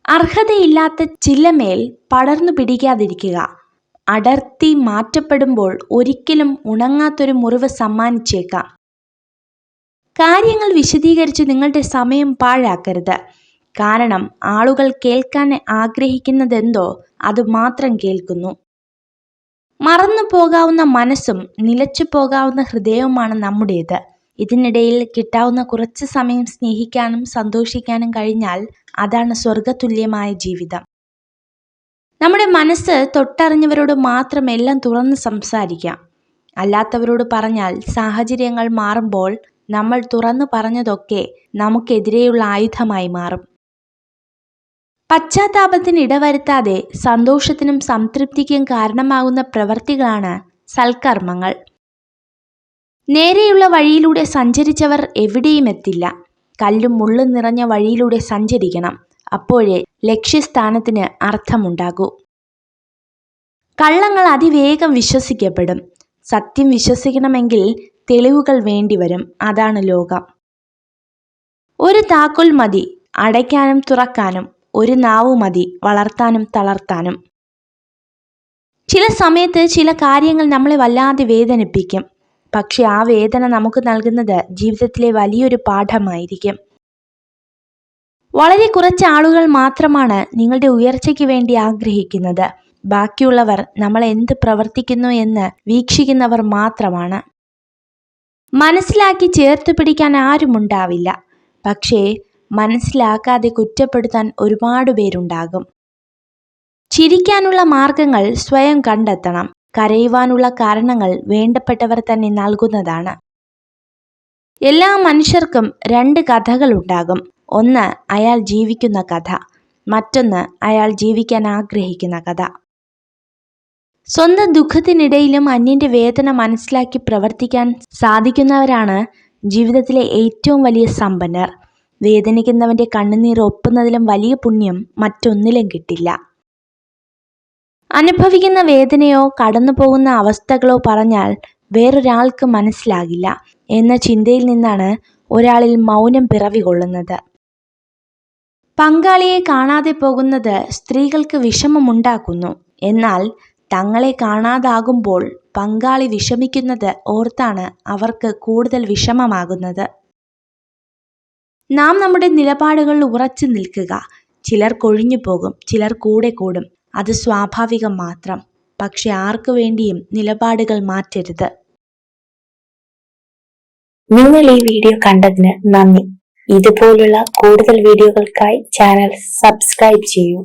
അർഹതയില്ലാത്ത ചില്ലമേൽ പടർന്നു പിടിക്കാതിരിക്കുക. അടർത്തി മാറ്റപ്പെടുമ്പോൾ ഒരിക്കലും ഉണങ്ങാത്തൊരു മുറിവ് സമ്മാനിച്ചേക്കാം. കാര്യങ്ങൾ വിശദീകരിച്ച് നിങ്ങളുടെ സമയം പാഴാക്കരുത്. കാരണം ആളുകൾ കേൾക്കാൻ ആഗ്രഹിക്കുന്നതെന്തോ അത് മാത്രം കേൾക്കുന്നു. മറന്നു പോകാവുന്ന മനസ്സും നിലച്ചു പോകാവുന്ന ഹൃദയവുമാണ് നമ്മുടേത്. ഇതിനിടയിൽ കിട്ടാവുന്ന കുറച്ച് സമയം സ്നേഹിക്കാനും സന്തോഷിക്കാനും കഴിഞ്ഞാൽ അതാണ് സ്വർഗതുല്യമായ ജീവിതം. നമ്മുടെ മനസ്സ് തൊട്ടറിഞ്ഞവരോട് മാത്രം എല്ലാം തുറന്ന് സംസാരിക്കാം. അല്ലാത്തവരോട് പറഞ്ഞാൽ സാഹചര്യങ്ങൾ മാറുമ്പോൾ നമ്മൾ തുറന്നു പറഞ്ഞതൊക്കെ നമുക്കെതിരെയുള്ള ആയുധമായി മാറും. പശ്ചാത്താപത്തിന് ഇടവരുത്താതെ സന്തോഷത്തിനും സംതൃപ്തിക്കും കാരണമാകുന്ന പ്രവൃത്തികളാണ് സൽക്കർമ്മങ്ങൾ. നേരെയുള്ള വഴിയിലൂടെ സഞ്ചരിച്ചവർ എവിടെയും എത്തില്ല. കല്ലും മുള്ളും നിറഞ്ഞ വഴിയിലൂടെ സഞ്ചരിക്കണം. അപ്പോഴേ ലക്ഷ്യസ്ഥാനത്തിന് അർത്ഥമുണ്ടാകൂ. കള്ളങ്ങൾ അതിവേഗം വിശ്വസിക്കപ്പെടും. സത്യം വിശ്വസിക്കണമെങ്കിൽ തെളിവുകൾ വേണ്ടിവരും. അതാണ് ലോകം. ഒരു താക്കോൽ മതി അടയ്ക്കാനും തുറക്കാനും. ഒരു നാവു മതി വളർത്താനും തളർത്താനും. ചില സമയത്ത് ചില കാര്യങ്ങൾ നമ്മളെ വല്ലാതെ വേദനിപ്പിക്കും. പക്ഷെ ആ വേദന നമുക്ക് നൽകുന്നത് ജീവിതത്തിലെ വലിയൊരു പാഠമായിരിക്കും. വളരെ കുറച്ച് ആളുകൾ മാത്രമാണ് നിങ്ങളുടെ ഉയർച്ചയ്ക്ക് വേണ്ടി ആഗ്രഹിക്കുന്നത്. ബാക്കിയുള്ളവർ നമ്മൾ എന്ത് പ്രവർത്തിക്കുന്നു എന്ന് വീക്ഷിക്കുന്നവർ മാത്രമാണ്. മനസ്സിലാക്കി ചേർത്ത് പിടിക്കാൻ ആരുമുണ്ടാവില്ല. പക്ഷേ മനസ്സിലാക്കാതെ കുറ്റപ്പെടുത്താൻ ഒരുപാട് പേരുണ്ടാകും. ചിരിക്കാനുള്ള മാർഗങ്ങൾ സ്വയം കണ്ടെത്തണം. കരയുവാനുള്ള കാരണങ്ങൾ വേണ്ടപ്പെട്ടവർ തന്നെ നൽകുന്നതാണ്. എല്ലാ മനുഷ്യർക്കും രണ്ട് കഥകളുണ്ടാകും. ഒന്ന് അയാൾ ജീവിക്കുന്ന കഥ, മറ്റൊന്ന് അയാൾ ജീവിക്കാൻ ആഗ്രഹിക്കുന്ന കഥ. സ്വന്തം ദുഃഖത്തിനിടയിലും അന്യന്റെ വേദന മനസ്സിലാക്കി പ്രവർത്തിക്കാൻ സാധിക്കുന്നവരാണ് ജീവിതത്തിലെ ഏറ്റവും വലിയ സമ്പന്നർ. വേദനിക്കുന്നവന്റെ കണ്ണുനീർ ഒപ്പുന്നതിലും വലിയ പുണ്യം മറ്റൊന്നിലും കിട്ടില്ല. അനുഭവിക്കുന്ന വേദനയോ കടന്നു പോകുന്ന അവസ്ഥകളോ പറഞ്ഞാൽ വേറൊരാൾക്ക് മനസ്സിലാകില്ല എന്ന ചിന്തയിൽ നിന്നാണ് ഒരാളിൽ മൗനം പിറവികൊള്ളുന്നത്. പങ്കാളിയെ കാണാതെ പോകുന്നത് സ്ത്രീകൾക്ക് വിഷമമുണ്ടാക്കുന്നു. എന്നാൽ തങ്ങളെ കാണാതാകുമ്പോൾ പങ്കാളി വിഷമിക്കുന്നത് ഓർത്താണ് അവർക്ക് കൂടുതൽ വിഷമമാകുന്നത്. നാം നമ്മുടെ നിലപാടുകളിൽ ഉറച്ചു നിൽക്കുക. ചിലർ കൊഴിഞ്ഞു പോകും, ചിലർ കൂടെ കൂടും. അത് സ്വാഭാവികം മാത്രം. പക്ഷെ ആർക്കു വേണ്ടിയും നിലപാടുകൾ മാറ്റരുത്. നിങ്ങൾ ഈ വീഡിയോ കണ്ടതിന് നന്ദി. ഇതുപോലുള്ള കൂടുതൽ വീഡിയോകൾക്കായി ചാനൽ സബ്സ്ക്രൈബ് ചെയ്യൂ.